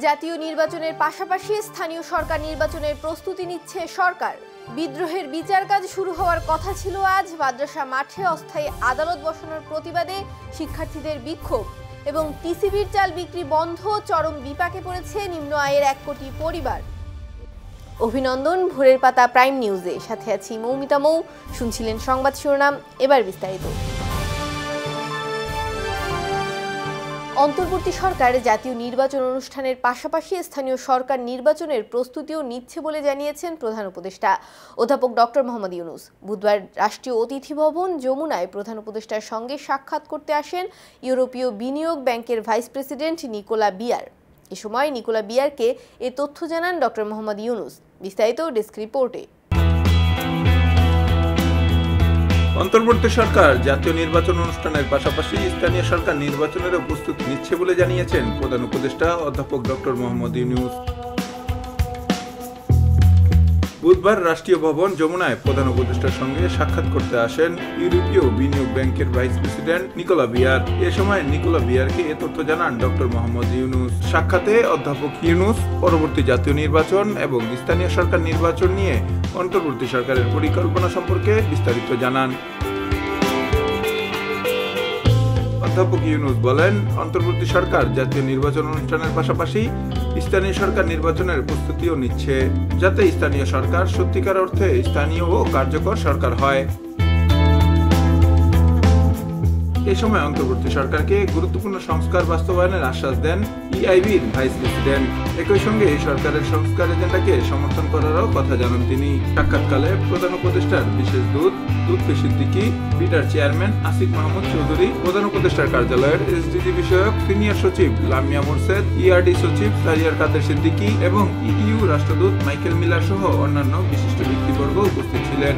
জাতীয় নির্বাচনের পাশাপাশি স্থানীয় সরকার নির্বাচনের প্রস্তুতি নিচ্ছে সরকার। বিদ্রোহের বিচার কাজ শুরু হওয়ার কথা ছিল আজ। মাদ্রাসা মাঠে অস্থায়ী আদালত বসানোর প্রতিবাদে শিক্ষার্থীদের বিক্ষোভ এবং টিসিবির চাল বিক্রি বন্ধ। চরম বিপাকে পড়েছে নিম্ন আয়ের 1 কোটি পরিবার। অভিনন্দন ভোরের পাতা প্রাইম নিউজে, সাথে আছি মৌমিতা মৌ। শুনছিলেন সংবাদ শিরোনাম, এবার বিস্তারিত। অন্তর্বর্তী সরকার জাতীয় নির্বাচন অনুষ্ঠানের পাশাপাশি স্থানীয় সরকার নির্বাচনের প্রস্তুতিও নিচ্ছে বলে জানিয়েছেন প্রধান উপদেষ্টা অধ্যাপক ডক্টর মোহাম্মদ ইউনূস। বুধবার রাষ্ট্রীয় অতিথি ভবন যমুনায় প্রধান উপদেষ্টার সঙ্গে সাক্ষাৎ করতে আসেন ইউরোপীয় বিনিয়োগ ব্যাংকের ভাইস প্রেসিডেন্ট নিকোলা বিয়ার। এ সময় নিকোলা বিয়ারকে এ তথ্য জানান ডক্টর মোহাম্মদ ইউনূস। বিস্তারিত ডেস্ক রিপোর্টে। অন্তর্বর্তী সরকার জাতীয় নির্বাচন অনুষ্ঠানের পাশাপাশি স্থানীয় সরকার নির্বাচনেরও প্রস্তুতি নিচ্ছে বলে জানিয়েছেন প্রধান উপদেষ্টা অধ্যাপক ডক্টর মোহাম্মদ ইউনূস। বুধবার রাষ্ট্রীয় ভবন যমুনায় প্রধান উপদেষ্টার সঙ্গে সাক্ষাৎ করতে আসেন ইউরোপীয় বিনিয়োগ ব্যাংকের ভাইস প্রেসিডেন্ট নিকোলা বিয়ার। এ সময় নিকোলা বিয়ারকে এ তথ্য জানান ডক্টর মোহাম্মদ ইউনূস। সাক্ষাতে অধ্যাপক ইউনূস পরবর্তী জাতীয় নির্বাচন এবং স্থানীয় সরকার নির্বাচন নিয়ে অন্তর্বর্তী সরকারের পরিকল্পনা সম্পর্কে বিস্তারিত জানান। অধ্যাপক ইউনূস বলেন, অন্তর্বর্তী সরকার জাতীয় নির্বাচন অনুষ্ঠানের পাশাপাশি স্থানীয় সরকার নির্বাচনের প্রস্তুতিও নিচ্ছে, যাতে স্থানীয় সরকার সত্যিকার অর্থে স্থানীয় ও কার্যকর সরকার হয়। এ সময় অন্তর্বর্তী সরকারকে গুরুত্বপূর্ণ সংস্কার বাস্তবায়নের আশ্বাস দেন ইআইবির ভাইস প্রেসিডেন্ট। একই সঙ্গে এই সরকারের সংস্কার এজেন্ডাকে সমর্থন করারও কথা জানান তিনি। সাক্ষাৎকালে প্রধান উপদেষ্টার বিশেষ দূত লুৎফি সিদ্দিকী, বিডার চেয়ারম্যান আসিফ মাহমুদ চৌধুরী, প্রধান উপদেষ্টার কার্যালয়ের এসডিজি বিষয়ক সিনিয়র সচিব লামিয়া মোরশেদ, ইআরডি সচিব সারিয়ার কাদের সিদ্দিকী এবং ইইউ রাষ্ট্রদূত মাইকেল মিলার সহ অন্যান্য বিশিষ্ট ব্যক্তিবর্গ উপস্থিত ছিলেন।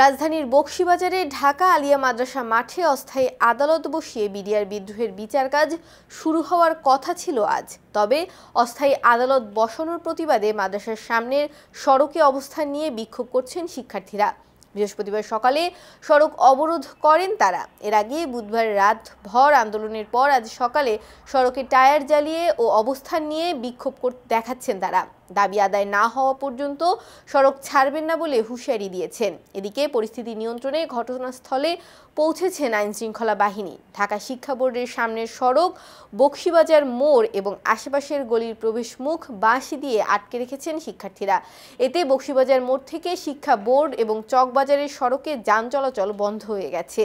রাজধানীর বকশীবাজারে ঢাকা আলিয়া মাদ্রাসা মাঠে অস্থায়ী আদালত বসিয়ে বিডিআর বিদ্রোহের বিচার কাজ শুরু হওয়ার কথা ছিল আজ। তবে অস্থায়ী আদালত বসানোর প্রতিবাদে মাদ্রাসার সামনের সড়কে অবস্থান নিয়ে বিক্ষোভ করছেন শিক্ষার্থীরা। বৃহস্পতিবার সকালে সড়ক অবরোধ করেন তারা। এর আগে বুধবার রাত ভর আন্দোলনের পর আজ সকালে সড়কে টায়ার জ্বালিয়ে ও অবস্থান নিয়ে বিক্ষোভ দেখাচ্ছেন তারা। দাবি আদায় না হওয়া পর্যন্ত সড়ক ছাড়বেন না বলে হুঁশিয়ারি দিয়েছেন। এদিকে পরিস্থিতি নিয়ন্ত্রণে ঘটনাস্থলে পৌঁছেছেন আইনশৃঙ্খলা বাহিনী। ঢাকা শিক্ষা বোর্ডের সামনের সড়ক, বকশীবাজার মোড় এবং আশেপাশের গলির প্রবেশ মুখ বাঁশি দিয়ে আটকে রেখেছেন শিক্ষার্থীরা। এতে বকশীবাজার মোড় থেকে শিক্ষা বোর্ড এবং চকবাজারের সড়কে যান চলাচল বন্ধ হয়ে গেছে।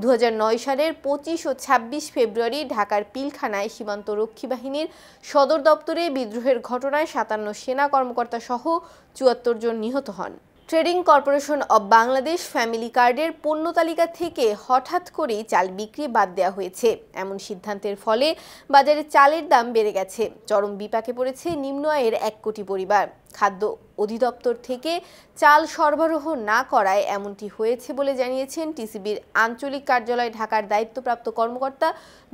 2009 সালের 25 ও 26 ফেব্রুয়ারি ঢাকার পিলখানায় সীমান্ত রক্ষী বাহিনীর সদর দপ্তরে বিদ্রোহের ঘটনায় 57 সেনা কর্মকর্তা সহ 74 জন নিহত হন। Trading corporation of Bangladesh family কার্ডের পণ্য তালিকা থেকে হঠাৎ করেই চাল বিক্রি বাদ দেওয়া হয়েছে। এমন সিদ্ধান্তের ফলে বাজারে চালের দাম বেড়ে গেছে। চরম বিপাকে পড়েছে নিম্ন আয়ের 1 কোটি পরিবার। খাদ্য অধিদপ্তর থেকে চাল সরবরাহ না করায় এমনটি হয়েছে বলে জানিয়েছেন টিসিবির আঞ্চলিক কার্যালয় ঢাকার দায়িত্বপ্রাপ্ত কর্মকর্তা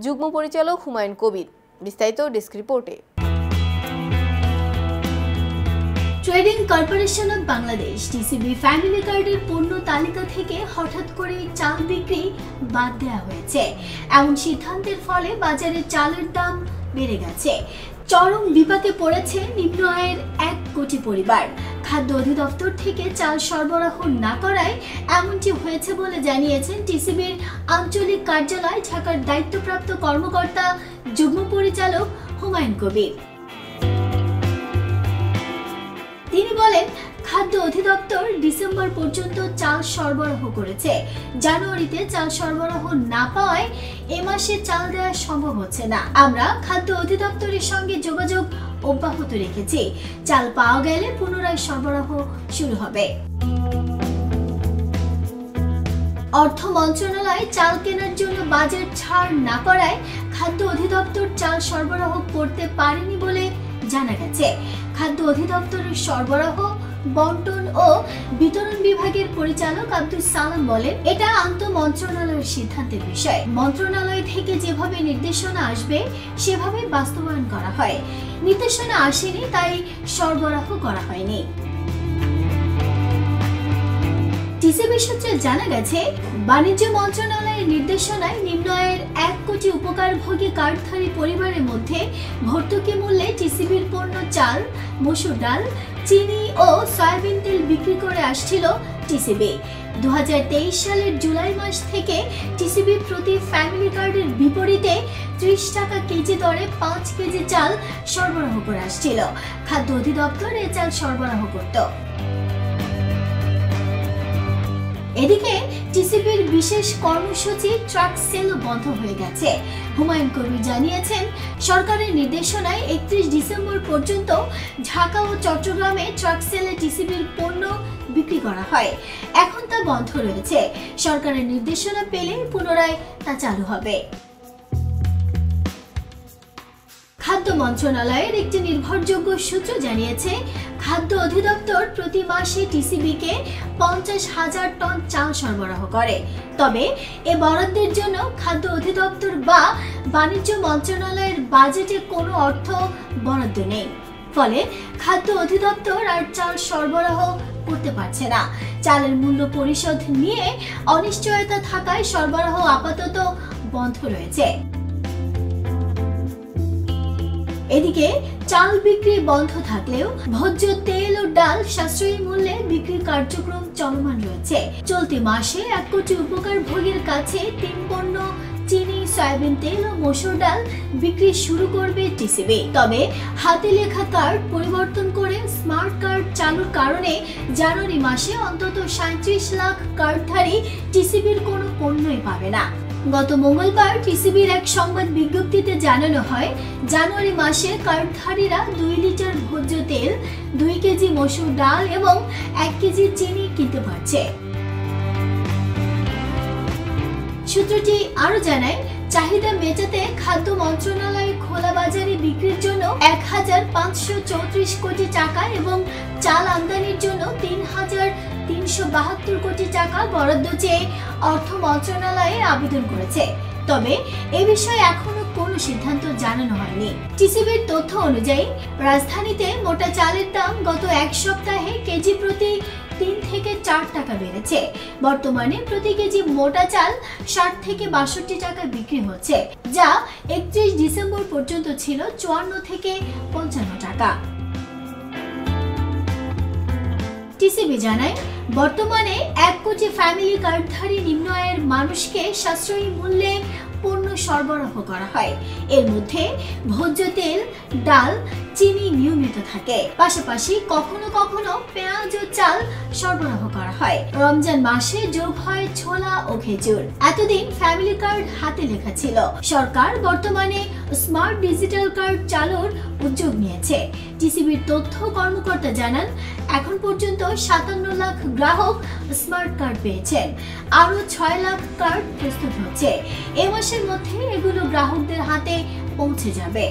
যুগ্ম পরিচালক হুমায়ুন কবির। বিস্তারিত ডেস্ক রিপোর্টে। Trading corporation of Bangladesh TCB family কার্ডের পণ্য তালিকা থেকে হঠাৎ করে চাল বিক্রি বাদ দেওয়া হয়েছে। এমন সিদ্ধান্তের ফলে বাজারে চালের দাম বেড়ে গেছে। চরম বিপাকে পড়েছে নিম্ন আয়ের 1 কোটি পরিবার। খাদ্য অধিদপ্তর থেকে চাল সরবরাহ না করায় এমনটি হয়েছে বলে জানিয়েছেন টিসিবির আঞ্চলিক কার্যালয় ঢাকার দায়িত্বপ্রাপ্ত কর্মকর্তা যুগ্ম পরিচালক হুমায়ুন কবির। তিনি বলেন, খাদ্য অধিদপ্তর ডিসেম্বর পর্যন্ত চাল সরবরাহ করেছে। জানুয়ারিতে চাল সরবরাহ না পাওয়ায় এ মাসে চাল দেওয়া সম্ভব হচ্ছে না। আমরা খাদ্য অধিদপ্তরের সঙ্গে যোগাযোগ অব্যাহত রেখেছি। চাল পাওয়া গেলে পুনরায় সরবরাহ শুরু হবে। অর্থ মন্ত্রণালয় চাল কেনার জন্য বাজার ছাড় না করায় খাদ্য অধিদপ্তর চাল সরবরাহ করতে পারেনি বলে জানা গেছে। খাদ্য অধিদপ্তরের সরবরাহ, বন্টন ও বিতরণ বিভাগের পরিচালক আব্দুল সালাম বলেন, এটা আন্তঃমন্ত্রণালয়ের সিদ্ধান্তের বিষয়। মন্ত্রণালয় থেকে যেভাবে নির্দেশনা আসবে সেভাবে বাস্তবায়ন করা হয়। নির্দেশনা আসেনি, তাই সরবরাহ করা হয়নি। টিসিবি সূত্রে জানা গেছে, বাণিজ্য মন্ত্রণালয়ের নির্দেশনায় নিম্ন আয়ের 1 কোটি উপকারভোগী কার্ডধারী পরিবারের মধ্যে ভর্তুকি মূল্যে টিসিবির পণ্য চাল, মসুর ডাল, চিনি ও সয়াবিন তেল বিক্রি করে আসছিল টিসিবি। 2023 সালের জুলাই মাস থেকে টিসিবি প্রতি ফ্যামিলি কার্ডের বিপরীতে 30 টাকা কেজি দরে 5 কেজি চাল সরবরাহ করে আসছিল। খাদ্য অধিদপ্তর এই চাল সরবরাহ করত। এদিকে টিসিবির বিশেষ কর্মসূচি ট্রাক সেলও বন্ধ হয়ে গেছে। হুমায়ুন কবির জানিয়েছেন, সরকারের নির্দেশনায় 31 ডিসেম্বর পর্যন্ত ঢাকা ও চট্টগ্রামে ট্রাক সেলে টিসিবির পণ্য বিক্রি করা হয়। এখন তা বন্ধ রয়েছে। সরকারের নির্দেশনা পেলে পুনরায় তা চালু হবে। খাদ্য মন্ত্রণালয়ের একটি নির্ভরযোগ্য সূত্র জানিয়েছে, খাদ্য অধিদপ্তর প্রতি মাসে টিসিবিকে 50,000 টন চাল সরবরাহ করে। তবে এ বরাদ্দের জন্য খাদ্য অধিদপ্তর বা বাণিজ্য মন্ত্রণালয়ের বাজেটে কোনো অর্থ বরাদ্দ নেই। ফলে খাদ্য অধিদপ্তর আর চাল সরবরাহ করতে পারছে না। চালের মূল্য পরিশোধ নিয়ে অনিশ্চয়তা থাকায় সরবরাহ আপাতত বন্ধ রয়েছে। এদিকে চাল বিক্রি বন্ধ থাকলেও ভোজ্য তেল ও ডাল সাশ্রয়ী মূল্যে বিক্রির কার্যক্রম চলমান রয়েছে। চলতি মাসে 1 কোটি উপকারভোগীর কাছে 3 পণ্য চিনি, সয়াবিন তেল ও মসুর ডাল বিক্রি শুরু করবে টিসিবি। তবে হাতে লেখা কার্ড পরিবর্তন করে স্মার্ট কার্ড চালুর কারণে জানুয়ারি মাসে অন্তত 37 লাখ কার্ডধারী টিসিবির কোনো পণ্যই পাবে না। গত মঙ্গলবার টিসিবির এক সংবাদ বিজ্ঞপ্তিতে জানানো হয়, জানুয়ারি মাসে কার্ডধারীরা 2 লিটার ভোজ্য তেল, 2 কেজি মসুর ডাল এবং 1 কেজি চিনি কিনতে পারছে। সূত্রটি আরো জানায়, চাহিদা মেটাতে খাদ্য মন্ত্রণালয় খোলা বাজারে বিক্রির জন্য 1534 কোটি টাকা এবং চাল আমদানির জন্য 3372 কোটি টাকা বরাদ্দ চেয়ে অর্থ মন্ত্রণালয়ে আবেদন করেছে। তবে এ বিষয়ে এখনো কোনো সিদ্ধান্ত জানানো হয়নি। টিসিবির তথ্য অনুযায়ী রাজধানীতে মোটা চালের দাম গত এক সপ্তাহে কেজি প্রতি 3 থেকে 4 টাকা বেড়েছে। বর্তমানে প্রতি কেজি মোটা চাল 60 থেকে 62 টাকা বিক্রি হচ্ছে, যা 31 ডিসেম্বর পর্যন্ত ছিল 54 থেকে 55 টাকা। টিসিবি জানায়, বর্তমানে 1 কোটি ফ্যামিলি কার্ডধারী নিম্ন আয়ের মানুষকে সাশ্রয়ী মূল্যে পণ্য সরবরাহ করা হয়। এর মধ্যে ভোজ্য তেল, ডাল, চিনি নিয়মিত থাকে। পাশাপাশি কখনো কখনো পেঁয়াজ ও চাল সরবরাহ করা হয়। রমজান মাসে যোগ হয় ছোলা ও খেজুর। এতদিন ফ্যামিলি কার্ড হাতে লেখা ছিল। সরকার বর্তমানে স্মার্ট ডিজিটাল কার্ড চালুর উদ্যোগ নিয়েছে। টিসিবির তথ্য কর্মকর্তা জানান, এখন পর্যন্ত 57 লাখ গ্রাহক স্মার্ট কার্ড পেয়েছেন। আরো 6 লাখ কার্ড প্রস্তুত হচ্ছে। এ মাসের মধ্যে এগুলো গ্রাহকদের হাতে পৌঁছে যাবে।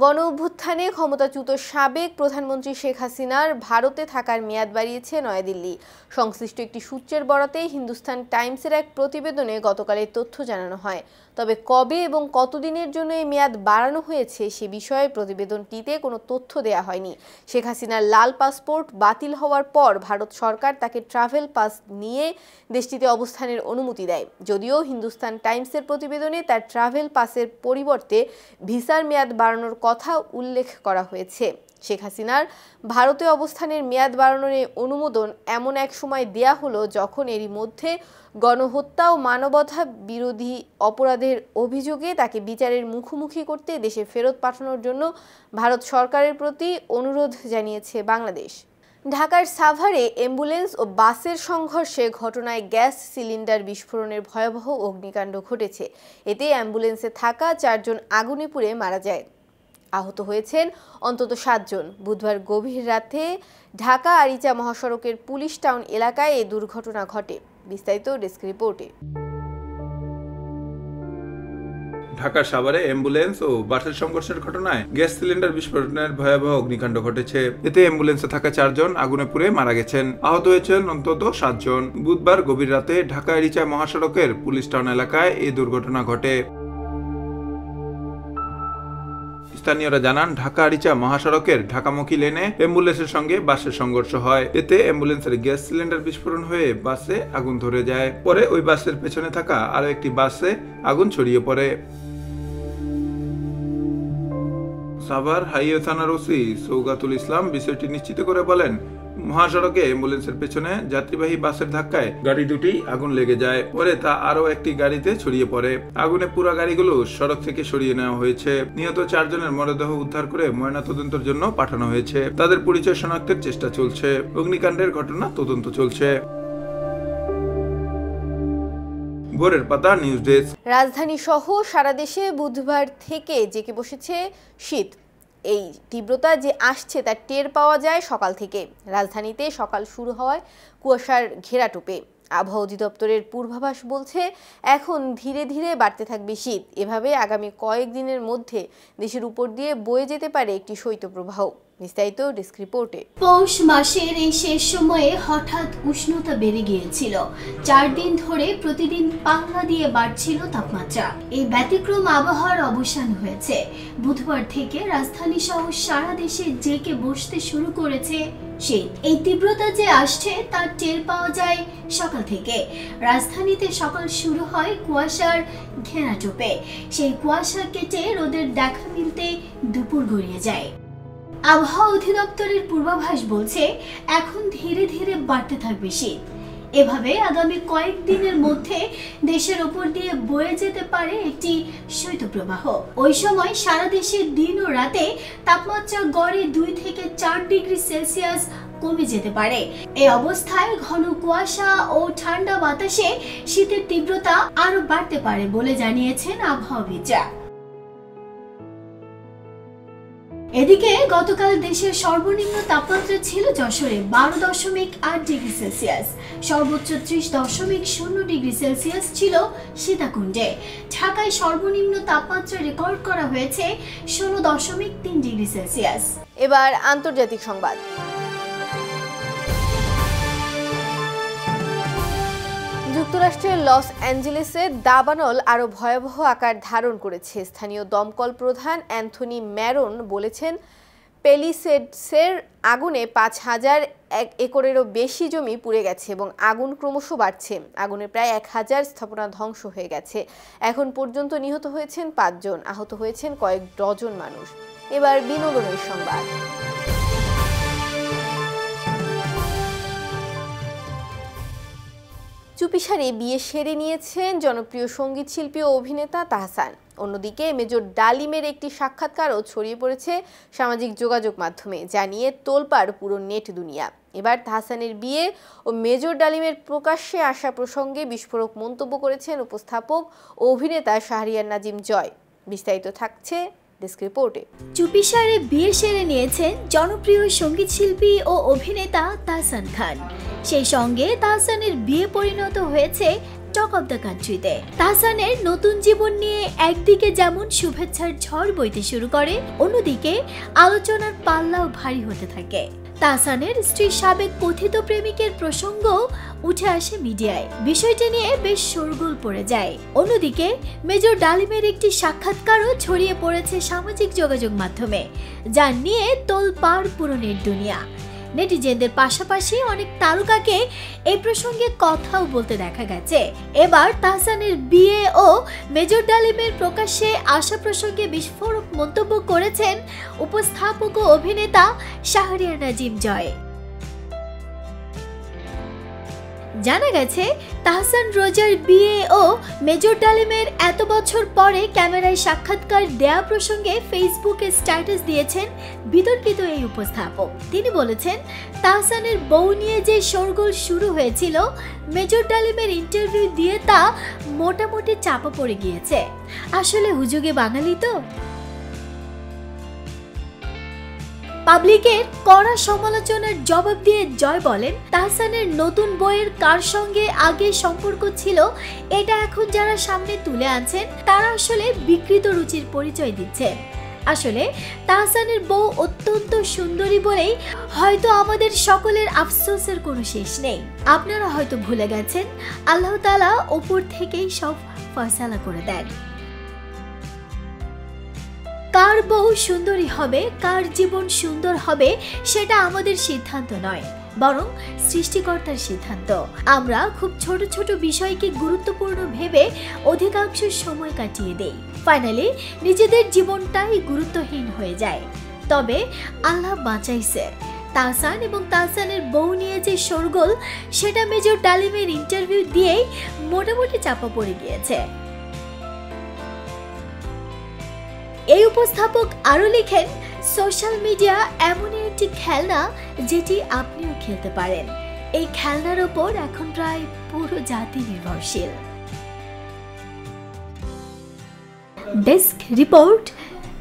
গণ অভ্যুত্থানে ক্ষমতাচ্যুত সাবেক প্রধানমন্ত্রী শেখ হাসিনার ভারতে থাকার মেয়াদ বাড়িয়েছে নয়াদিল্লি। সংশ্লিষ্ট একটি সূত্রের বরাতে হিন্দুস্তান টাইমসের এক প্রতিবেদনে গতকাল এই তথ্য জানানো হয়। তবে কবে এবং কতদিনের জন্য এই মেয়াদ বাড়ানো হয়েছে সে বিষয়ে প্রতিবেদনটিতে কোনো তথ্য দেয়া হয়নি। শেখ হাসিনার লাল পাসপোর্ট বাতিল হওয়ার পর ভারত সরকার তাকে ট্রাভেল পাস নিয়ে দেশটিতে অবস্থানের অনুমতি দেয়। যদিও হিন্দুস্তান টাইমসের প্রতিবেদনে তার ট্রাভেল পাসের পরিবর্তে ভিসার মেয়াদ বাড়ানোর কথা উল্লেখ করা হয়েছে। শেখ হাসিনার ভারতে অবস্থানের মেয়াদ বাড়ানোর অনুমোদন এমন এক সময় দেয়া হলো যখন এরই মধ্যে গণহত্যা ও মানবতা বিরোধী অপরাধের অভিযোগে তাকে বিচারের মুখোমুখি করতে দেশে ফেরত পাঠানোর জন্য ভারত সরকারের প্রতি অনুরোধ জানিয়েছে বাংলাদেশ। ঢাকার সাভারে অ্যাম্বুলেন্স ও বাসের সংঘর্ষে ঘটনায় গ্যাস সিলিন্ডার বিস্ফোরণের ভয়াবহ অগ্নিকাণ্ড ঘটেছে। এতে অ্যাম্বুলেন্সে থাকা 4 জন আগুনে পুড়ে মারা যায়। আহত হয়েছেন অন্তত 7 জন। বুধবার গভীর রাতে ঢাকা আরিচা মহাসড়কের পুলিশ টাউন এলাকায় এই দুর্ঘটনা ঘটে। বিস্তারিত ডেস্ক রিপোর্টে। ঢাকার সাভারে অ্যাম্বুলেন্স ও বাসের সংঘর্ষের ঘটনায় গ্যাস সিলিন্ডার বিস্ফোরণের ভয়াবহ অগ্নিকাণ্ড ঘটেছে। এতে অ্যাম্বুলেন্সে থাকা 4 জন আগুনে পুড়ে মারা গেছেন। আহত হয়েছেন অন্তত 7 জন। বুধবার গভীর রাতে ঢাকা আরিচা মহাসড়কের পুলিশ টাউন এলাকায় এই দুর্ঘটনা ঘটে। স্থানীয়রা জানান, ঢাকা আরিচা মহাসড়কের ঢাকামুখী লেনে অ্যাম্বুলেন্সের সঙ্গে বাসের সংঘর্ষ হয়। এতে অ্যাম্বুলেন্সের গ্যাস সিলিন্ডার বিস্ফোরণ হয়ে বাসে আগুন ধরে যায়। পরে ওই বাসের পেছনে থাকা আরো একটি বাসে আগুন ছড়িয়ে পড়ে। সাভার হাইওয়ে থানার ওসি সৌগাতুল ইসলাম বিষয়টি নিশ্চিত করে বলেন, মহাসড়কে অ্যাম্বুলেন্সের পেছনে যাত্রীবাহী বাসের ধাক্কায় গাড়ি দুটি আগুন লেগে যায়। পরে তা আরো একটি গাড়িতে ছড়িয়ে পড়ে। আগুনে পুরো গাড়িগুলো সড়ক থেকে সরিয়ে নেওয়া হয়েছে। নিহত 4 জনের মরদেহ উদ্ধার করে ময়নাতদন্তের জন্য পাঠানো হয়েছে। তাদের পরিচয় শনাক্তের চেষ্টা চলছে। অগ্নিকাণ্ডের ঘটনা তদন্ত চলছে। ভোরের পাতা নিউজ ডেস্ক। রাজধানী সহ সারা দেশে বুধবার থেকে জেঁকে বসেছে শীত। এই তীব্রতা যে আসছে তা টের পাওয়া যায় সকাল থেকে। রাজধানীতে সকাল শুরু হওয়ায় কুয়াশার ঘেরাটোপে। আবহাওয়া অধিদপ্তরের পূর্বাভাস বলছে, এখন ধীরে ধীরে বাড়তে থাকবে শীত। এভাবে আগামী কয়েকদিনের মধ্যে দেশের উপর দিয়ে বয়ে যেতে পারে একটি শৈত্যপ্রবাহ। বিস্তারিত ডেস্ক রিপোর্টে। পৌষ মাসের এই শেষ সময়ে হঠাৎ উষ্ণতা বেড়ে গিয়েছিল। 4 দিন ধরে প্রতিদিন পাল্লা দিয়ে বাড়ছিল তাপমাত্রা। এই ব্যতিক্রম আবহাওয়ার অবসান হয়েছে। বুধবার থেকে রাজধানী সহ সারা দেশে জেঁকে বসতে শুরু করেছে শীত। এই তীব্রতা যে আসছে তা টের পাওয়া যায় সকাল থেকে। রাজধানীতে সকাল শুরু হয় কুয়াশার ঘেরাটোপে। সেই কুয়াশা কেটে রোদের দেখা মিলতে দুপুর গড়িয়ে যায়। আবহাওয়া অধিদপ্তরের পূর্বাভাস বলছে, এখন ধীরে ধীরে বাড়তে থাকবে শীত। এভাবে আগামী কয়েকদিনের মধ্যে দেশের উপর দিয়ে বয়ে যেতে পারে একটি শৈত্যপ্রবাহ। ওই সময় সারা দেশে দিন ও রাতে তাপমাত্রা গড়ে 2 থেকে 4 ডিগ্রি সেলসিয়াস কমে যেতে পারে। এই অবস্থায় ঘন কুয়াশা ও ঠান্ডা বাতাসে শীতের তীব্রতা আরো বাড়তে পারে বলে জানিয়েছেন আবহাওয়াবিদরা। এদিকে গতকাল দেশের সর্বনিম্ন তাপমাত্রা ছিল যশোরে 12.8 ডিগ্রি সেলসিয়াস, সর্বোচ্চ 30.0 ডিগ্রি সেলসিয়াস ছিল সীতাকুণ্ডে। ঢাকায় সর্বনিম্ন তাপমাত্রা রেকর্ড করা হয়েছে 16.3 ডিগ্রি সেলসিয়াস। এবার আন্তর্জাতিক সংবাদ। যুক্তরাষ্ট্রের লস অ্যাঞ্জেলেসে দাবানল আরও ভয়াবহ আকার ধারণ করেছে। স্থানীয় দমকল প্রধান অ্যান্থনি ম্যারন বলেছেন, পেলিসেডসের আগুনে 5000 একরেরও বেশি জমি পুড়ে গেছে এবং আগুন ক্রমশ বাড়ছে। আগুনে প্রায় 1000 স্থাপনা ধ্বংস হয়ে গেছে। এখন পর্যন্ত নিহত হয়েছেন 5 জন, আহত হয়েছেন কয়েক ডজন মানুষ। এবার বিনোদনের সংবাদ। চুপিসারে বিয়ে সেরে নিয়েছেন জনপ্রিয় সঙ্গীত শিল্পী ও অভিনেতা তাহসান। অন্যদিকে মেজর ডালিমের একটি সাক্ষাৎকারও ছড়িয়ে পড়েছে সামাজিক যোগাযোগ মাধ্যমে, যা নিয়ে তোলপাড় পুরো নেট দুনিয়া। এবার তাহসানের বিয়ে ও মেজর ডালিমের প্রকাশ্যে আসা প্রসঙ্গে বিস্ফোরক মন্তব্য করেছেন উপস্থাপক ও অভিনেতা শাহরিয়ার নাজিম জয়। বিস্তারিত থাকছে ডেস্ক রিপোর্টে। চুপিসারে বিয়ে সেরে নিয়েছেন জনপ্রিয় সঙ্গীত শিল্পী ও অভিনেতা তাহসান খান। সেই সঙ্গে তাহসানের বিয়ে পরিণত হয়েছে টক অব দ্য কান্ট্রিতে। তাহসানের নতুন জীবন নিয়ে একদিকে যেমন শুভেচ্ছার ঝড় বইতে শুরু করে, অন্যদিকে আলোচনার পাল্লাও ভারী হতে থাকে। তাহসানের স্ত্রী সাবেক কথিত প্রেমিকের প্রসঙ্গও উঠে আসে মিডিয়ায়। বিষয়টি নিয়ে বেশ শোরগোল পড়ে যায়। অন্যদিকে মেজর ডালিমের একটি সাক্ষাৎকারও ছড়িয়ে পড়েছে সামাজিক যোগাযোগ মাধ্যমে, যা নিয়ে তোলপাড় পুরো নেট দুনিয়া। নেটিজেনদের পাশাপাশি অনেক তারকাকে এই প্রসঙ্গে কথাও বলতে দেখা গেছে। এবার তাহসানের বিয়ে ও মেজর ডালিমের প্রকাশ্যে আসা প্রসঙ্গে বিস্ফোরক মন্তব্য করেছেন উপস্থাপক ও অভিনেতা শাহরিয়ার নাজিম জয়। জানা গেছে, তাহসান রোজার বিয়ে ও মেজর ডালিমের এত বছর পরে ক্যামেরায় সাক্ষাৎকার দেয়া প্রসঙ্গে ফেসবুকে স্ট্যাটাস দিয়েছেন বিতর্কিত এই উপস্থাপক। তিনি বলেছেন, তাহসানের বউ নিয়ে যে শোরগোল শুরু হয়েছিল, মেজর ডালিমের ইন্টারভিউ দিয়ে তা মোটামুটি চাপা পড়ে গিয়েছে। আসলে হুজুগে বাঙালি তো। পাবলিকের কড়া সমালোচনার জবাব দিয়ে জয় বলেন, তাহসানের নতুন বইয়ের কার সঙ্গে আগে সম্পর্ক ছিল এটা এখন যারা সামনে তুলে আনছেন তারা আসলে বিকৃত রুচির পরিচয় দিচ্ছেন। আসলে তাহসানের বউ অত্যন্ত সুন্দরী বলেই হয়তো আমাদের সকলের আফসোসের কোনো শেষ নেই। আপনারা হয়তো ভুলে গেছেন, আল্লাহ তাআলা উপর থেকেই সব ফয়সালা করে দেন। কার বউ সুন্দরী হবে, কার জীবন সুন্দর হবে সেটা আমাদের সিদ্ধান্ত নয়, বরং সৃষ্টিকর্তার সিদ্ধান্ত। আমরা খুব ছোট ছোট বিষয়কে গুরুত্বপূর্ণ ভেবে অধিকাংশ সময় কাটিয়ে দেই, ফাইনালি নিজেদের জীবনটাই গুরুত্বহীন হয়ে যায়। তবে আল্লাহ বাঁচাইছে, তাহসান এবং তাহসানের বউ নিয়ে যে শোরগোল, সেটা মেজর ডালিমের ইন্টারভিউ দিয়েই মোটামুটি চাপা পড়ে গিয়েছে। এই উপস্থাপক আরো লিখেন, সোশ্যাল মিডিয়া এমনই একটি খেলনা যেটি আপনিও খেলতে পারেন। এই খেলনার ওপর এখন প্রায় পুরো জাতি নির্ভরশীল। ডেস্ক রিপোর্ট,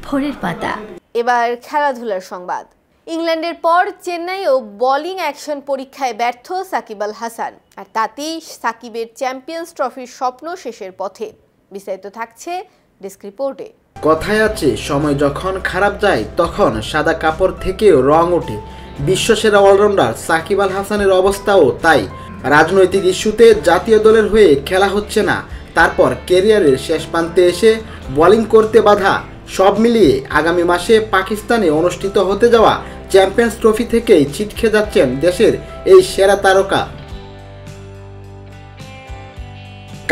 ভোরের পাতা। এবার খেলাধুলার সংবাদ। ইংল্যান্ডের পর চেন্নাইও বোলিং অ্যাকশন পরীক্ষায় ব্যর্থ সাকিব আল হাসান, আর তাতেই সাকিবের চ্যাম্পিয়ন্স ট্রফির স্বপ্ন শেষের পথে। বিস্তারিত থাকছে ডেস্ক রিপোর্টে। কথায় আছে, সময় যখন খারাপ যায় তখন সাদা কাপড় থেকেও রং ওঠে। বিশ্বসেরা অলরাউন্ডার সাকিব আল হাসানের অবস্থাও তাই। রাজনৈতিক ইস্যুতে জাতীয় দলের হয়ে খেলা হচ্ছে না, তারপর ক্যারিয়ারের শেষ প্রান্তে এসে বোলিং করতে বাধা। সব মিলিয়ে আগামী মাসে পাকিস্তানে অনুষ্ঠিত হতে যাওয়া চ্যাম্পিয়ন্স ট্রফি থেকেই ছিটকে যাচ্ছেন দেশের এই সেরা তারকা।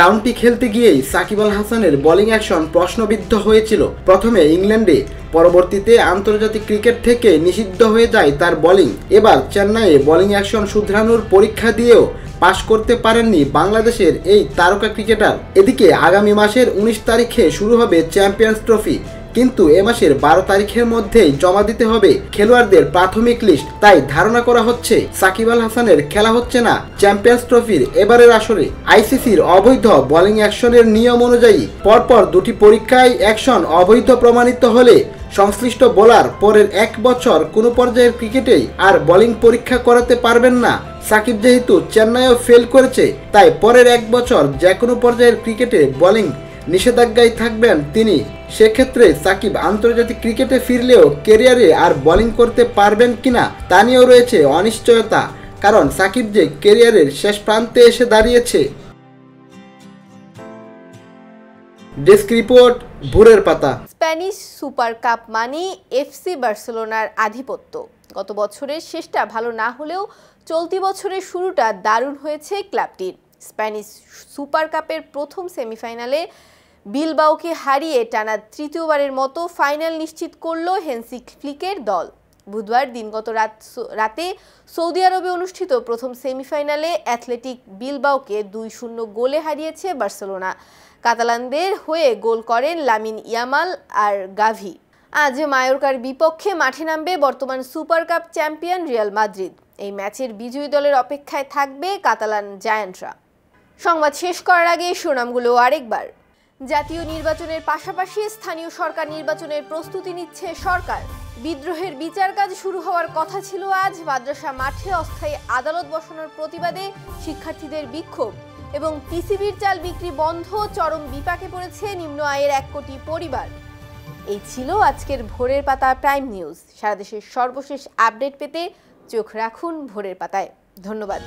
কাউন্টি খেলতে গিয়েই সাকিব আল হাসানের বোলিং অ্যাকশন প্রশ্নবিদ্ধ হয়েছিল। প্রথমে ইংল্যান্ডে, পরবর্তীতে আন্তর্জাতিক ক্রিকেট থেকে নিষিদ্ধ হয়ে যায় তার বোলিং। এবার চেন্নাইয়ে বোলিং অ্যাকশন শুধরানোর পরীক্ষা দিয়েও পাশ করতে পারেননি বাংলাদেশের এই তারকা ক্রিকেটার। এদিকে আগামী মাসের 19 তারিখে শুরু হবে চ্যাম্পিয়ন্স ট্রফি, কিন্তু এ মাসের 12 তারিখের মধ্যেই জমা দিতে হবে খেলোয়াড়দের প্রাথমিক লিস্ট। তাই ধারণা করা হচ্ছে সাকিব আল হাসানের খেলা হচ্ছে না চ্যাম্পিয়ন্স ট্রফির এবারের আসরে। আইসিসির অবৈধ বোলিং অ্যাকশনের নিয়ম অনুযায়ী পরপর দুটি পরীক্ষায় অ্যাকশন অবৈধ প্রমাণিত হলে সংশ্লিষ্ট বোলার পরের 1 বছর কোনো পর্যায়ের ক্রিকেটেই আর বোলিং পরীক্ষা করাতে পারবেন না। সাকিব যেহেতু চেন্নাইও ফেল করেছে, তাই পরের 1 বছর যে কোনো পর্যায়ের ক্রিকেটে বোলিং নিষেধাজ্ঞায় থাকবেন তিনি। সেক্ষেত্রে সাকিব আন্তর্জাতিক ক্রিকেটে ফিরলেও ক্যারিয়ারে আর বোলিং করতে পারবেন কিনা তা নিয়েও রয়েছে অনিশ্চয়তা, কারণ সাকিব যে ক্যারিয়ারের শেষ প্রান্তে এসে দাঁড়িয়েছে। ডেস্ক রিপোর্ট, ভোরের পাতা। স্প্যানিশ সুপার কাপ মানে এফসি বার্সেলোনার আধিপত্য। গত বছরের শেষটা ভালো না হলেও চলতি বছরের শুরুটা দারুণ হয়েছে ক্লাবটির। স্প্যানিশ সুপার কাপের প্রথম সেমিফাইনালে বিলবাওকে হারিয়ে টানা তৃতীয়বারের মতো ফাইনাল নিশ্চিত করল হেন্সি ফ্লিকের দল। বুধবার দিনগত রাতে সৌদি আরবে অনুষ্ঠিত প্রথম সেমিফাইনালে অ্যাথলেটিক বিলবাওকে 2-0 গোলে হারিয়েছে বার্সেলোনা। কাতালানদের হয়ে গোল করেন লামিন ইয়ামাল আর গাভি। আজ মায়োরকার বিপক্ষে মাঠে নামবে বর্তমান super cup champion Real Madrid. এই ম্যাচের বিজয়ী দলের অপেক্ষায় থাকবে কাতালান জায়ান্টরা। সংবাদ শেষ করার আগে শিরোনামগুলো আরেকবার। জাতীয় নির্বাচনের পাশাপাশি স্থানীয় সরকার নির্বাচনের প্রস্তুতি নিচ্ছে সরকার। বিদ্রোহের বিচার কাজ শুরু হওয়ার কথা ছিল আজ। মাদ্রাসা মাঠে অস্থায়ী আদালত বসানোর প্রতিবাদে শিক্ষার্থীদের বিক্ষোভ। এবং টিসিবির চাল বিক্রি বন্ধ, চরম বিপাকে পড়েছে নিম্ন আয়ের 1 কোটি পরিবার। এই ছিল আজকের ভোরের পাতা প্রাইম নিউজ। সারা দেশের সর্বশেষ আপডেট পেতে চোখ রাখুন ভোরের পাতায়। ধন্যবাদ।